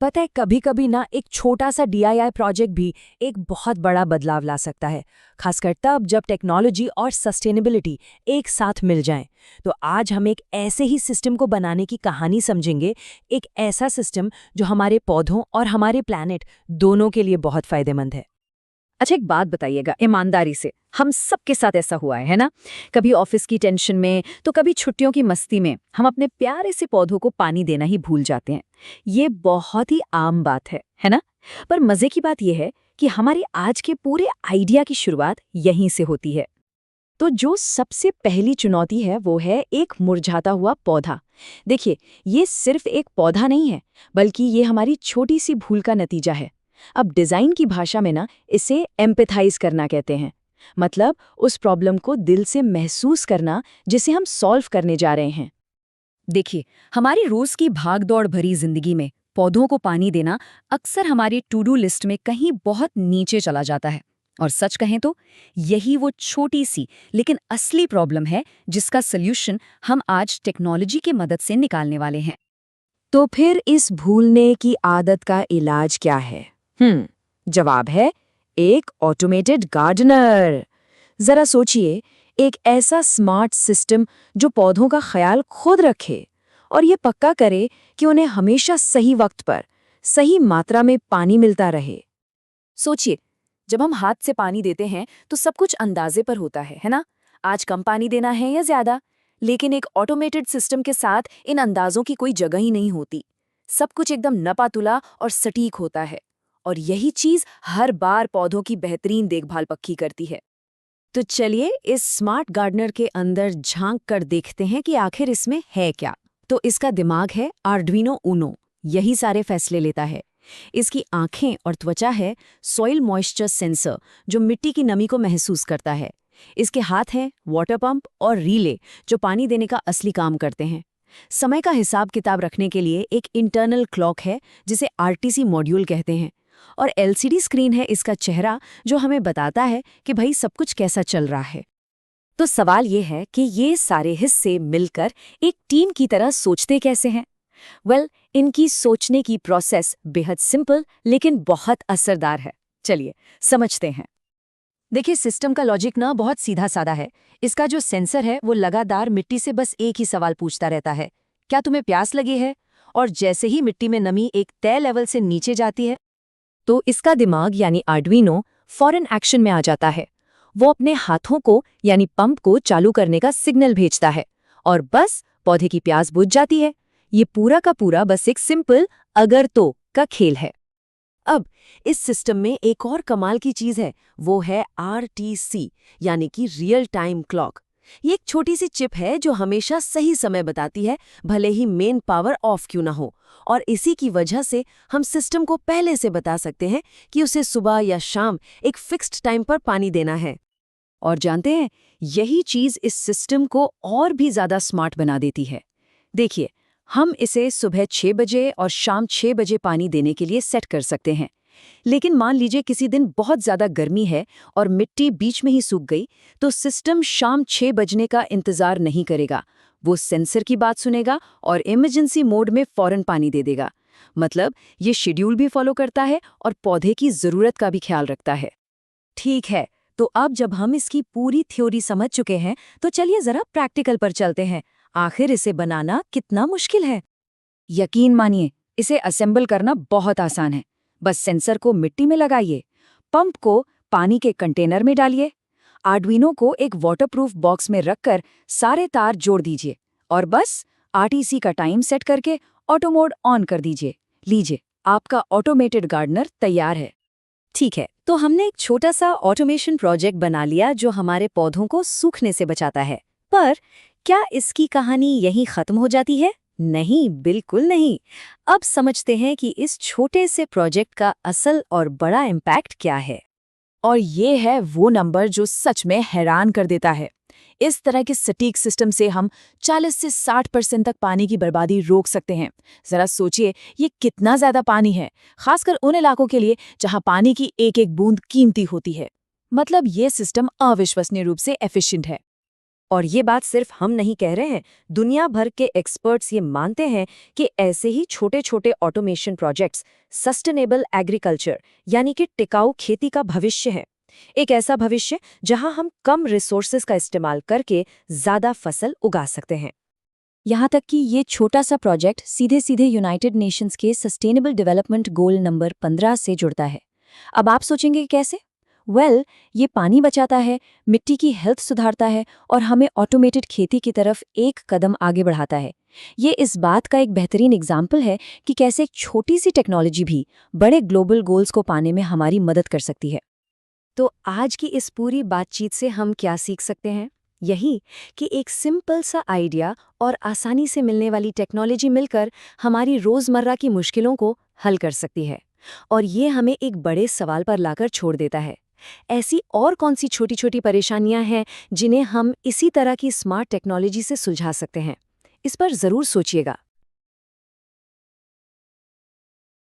पता है, कभी कभी ना एक छोटा सा डीआईवाई प्रोजेक्ट भी एक बहुत बड़ा बदलाव ला सकता है, खासकर तब जब टेक्नोलॉजी और सस्टेनेबिलिटी एक साथ मिल जाएं। तो आज हम एक ऐसे ही सिस्टम को बनाने की कहानी समझेंगे, एक ऐसा सिस्टम जो हमारे पौधों और हमारे प्लैनेट दोनों के लिए बहुत फायदेमंद है। अच्छा, एक बात बताइएगा ईमानदारी से, हम सबके साथ ऐसा हुआ है ना? कभी ऑफिस की टेंशन में तो कभी छुट्टियों की मस्ती में हम अपने प्यारे से पौधों को पानी देना ही भूल जाते हैं। ये बहुत ही आम बात है ना? पर मजे की बात यह है कि हमारे आज के पूरे आइडिया की शुरुआत यहीं से होती है। तो जो सबसे पहली चुनौती है वो है एक मुरझाता हुआ पौधा। देखिए, ये सिर्फ एक पौधा नहीं है, बल्कि ये हमारी छोटी सी भूल का नतीजा है। अब डिजाइन की भाषा में ना इसे एम्पैथाइज करना कहते हैं। मतलब उस प्रॉब्लम को दिल से महसूस करना जिसे हम सॉल्व करने जा रहे हैं। देखिए, हमारी रोज की भागदौड़ भरी जिंदगी में पौधों को पानी देना अक्सर हमारी टू डू लिस्ट में कहीं बहुत नीचे चला जाता है। और सच कहें तो यही वो छोटी सी लेकिन असली प्रॉब्लम है जिसका सल्यूशन हम आज टेक्नोलॉजी की मदद से निकालने वाले हैं। तो फिर इस भूलने की आदत का इलाज क्या है? जवाब है एक ऑटोमेटेड गार्डनर। जरा सोचिए, एक ऐसा स्मार्ट सिस्टम जो पौधों का ख्याल खुद रखे और ये पक्का करे कि उन्हें हमेशा सही वक्त पर सही मात्रा में पानी मिलता रहे। सोचिए, जब हम हाथ से पानी देते हैं तो सब कुछ अंदाजे पर होता है ना? आज कम पानी देना है या ज्यादा? लेकिन एक ऑटोमेटेड सिस्टम के साथ इन अंदाजों की कोई जगह ही नहीं होती। सब कुछ एकदम नपातुला और सटीक होता है, और यही चीज हर बार पौधों की बेहतरीन देखभाल पक्की करती है। तो चलिए इस स्मार्ट गार्डनर के अंदर झांक कर देखते हैं कि आखिर इसमें है क्या। तो इसका दिमाग है आर्डुइनो ऊनो, यही सारे फैसले लेता है। इसकी आंखें और त्वचा है सॉइल मॉइस्चर सेंसर, जो मिट्टी की नमी को महसूस करता है। इसके हाथ हैं वाटर पंप और रीले, जो पानी देने का असली काम करते हैं। समय का हिसाब किताब रखने के लिए एक इंटरनल क्लॉक है जिसे आरटीसी मॉड्यूल कहते हैं। और एलसीडी स्क्रीन है इसका चेहरा, जो हमें बताता है कि भाई सब कुछ कैसा चल रहा है। तो सवाल ये है कि ये सारे हिस्से मिलकर एक टीम की तरह सोचते कैसे हैं? इनकी सोचने की प्रोसेस बेहद सिंपल लेकिन बहुत असरदार है। चलिए समझते हैं। देखिए, सिस्टम का लॉजिक ना बहुत सीधा साधा है। इसका जो सेंसर है वो लगातार मिट्टी से बस एक ही सवाल पूछता रहता है, क्या तुम्हें प्यास लगी है? और जैसे ही मिट्टी में नमी एक तय लेवल से नीचे जाती है, तो इसका दिमाग यानी आर्डुइनो फौरन एक्शन में आ जाता है। वो अपने हाथों को यानी पंप को चालू करने का सिग्नल भेजता है और बस पौधे की प्यास बुझ जाती है। ये पूरा का पूरा बस एक सिंपल अगर तो का खेल है। अब इस सिस्टम में एक और कमाल की चीज है, वो है आरटीसी यानी कि रियल टाइम क्लॉक। ये एक छोटी सी चिप है जो हमेशा सही समय बताती है, भले ही मेन पावर ऑफ क्यों ना हो। और इसी की वजह से हम सिस्टम को पहले से बता सकते हैं कि उसे सुबह या शाम एक फिक्स्ड टाइम पर पानी देना है। और जानते हैं, यही चीज इस सिस्टम को और भी ज्यादा स्मार्ट बना देती है। देखिए, हम इसे सुबह 6 बजे और शाम 6 बजे पानी देने के लिए सेट कर सकते हैं। लेकिन मान लीजिए किसी दिन बहुत ज्यादा गर्मी है और मिट्टी बीच में ही सूख गई, तो सिस्टम शाम 6 बजने का इंतजार नहीं करेगा। वो सेंसर की बात सुनेगा और इमरजेंसी मोड में फौरन पानी दे देगा। मतलब ये शेड्यूल भी फॉलो करता है और पौधे की जरूरत का भी ख्याल रखता है। ठीक है, तो अब जब हम इसकी पूरी थ्योरी समझ चुके हैं, तो चलिए जरा प्रैक्टिकल पर चलते हैं। आखिर इसे बनाना कितना मुश्किल है? यकीन मानिए, इसे असेंबल करना बहुत आसान है। बस सेंसर को मिट्टी में लगाइए, पंप को पानी के कंटेनर में डालिए, आर्डुइनो को एक वाटरप्रूफ बॉक्स में रखकर सारे तार जोड़ दीजिए और बस आरटीसी का टाइम सेट करके ऑटो मोड ऑन कर दीजिए। लीजिए, आपका ऑटोमेटेड गार्डनर तैयार है। ठीक है, तो हमने एक छोटा सा ऑटोमेशन प्रोजेक्ट बना लिया जो हमारे पौधों को सूखने से बचाता है। पर क्या इसकी कहानी यहीं खत्म हो जाती है? नहीं, बिल्कुल नहीं। अब समझते हैं कि इस छोटे से प्रोजेक्ट का असल और बड़ा इम्पैक्ट क्या है। और ये है वो नंबर जो सच में हैरान कर देता है। इस तरह के सटीक सिस्टम से हम 40 से 60% तक पानी की बर्बादी रोक सकते हैं। जरा सोचिए, ये कितना ज्यादा पानी है, खासकर उन इलाकों के लिए जहां पानी की एक एक बूंद कीमती होती है। मतलब ये सिस्टम अविश्वसनीय रूप से एफिशिएंट है। और ये बात सिर्फ हम नहीं कह रहे हैं, दुनिया भर के एक्सपर्ट्स ये मानते हैं कि ऐसे ही छोटे छोटे ऑटोमेशन प्रोजेक्ट्स सस्टेनेबल एग्रीकल्चर यानी कि टिकाऊ खेती का भविष्य है। एक ऐसा भविष्य जहां हम कम रिसोर्सेज का इस्तेमाल करके ज्यादा फसल उगा सकते हैं। यहाँ तक कि ये छोटा सा प्रोजेक्ट सीधे सीधे यूनाइटेड नेशंस के सस्टेनेबल डेवलपमेंट गोल नंबर 15 से जुड़ता है। अब आप सोचेंगे कैसे? ये पानी बचाता है, मिट्टी की हेल्थ सुधारता है और हमें ऑटोमेटेड खेती की तरफ एक कदम आगे बढ़ाता है। ये इस बात का एक बेहतरीन एग्जाम्पल है कि कैसे एक छोटी सी टेक्नोलॉजी भी बड़े ग्लोबल गोल्स को पाने में हमारी मदद कर सकती है। तो आज की इस पूरी बातचीत से हम क्या सीख सकते हैं? यही कि एक सिंपल सा आइडिया और आसानी से मिलने वाली टेक्नोलॉजी मिलकर हमारी रोजमर्रा की मुश्किलों को हल कर सकती है। और ये हमें एक बड़े सवाल पर लाकर छोड़ देता है, ऐसी और कौन सी छोटी छोटी परेशानियां हैं जिन्हें हम इसी तरह की स्मार्ट टेक्नोलॉजी से सुलझा सकते हैं? इस पर जरूर सोचिएगा।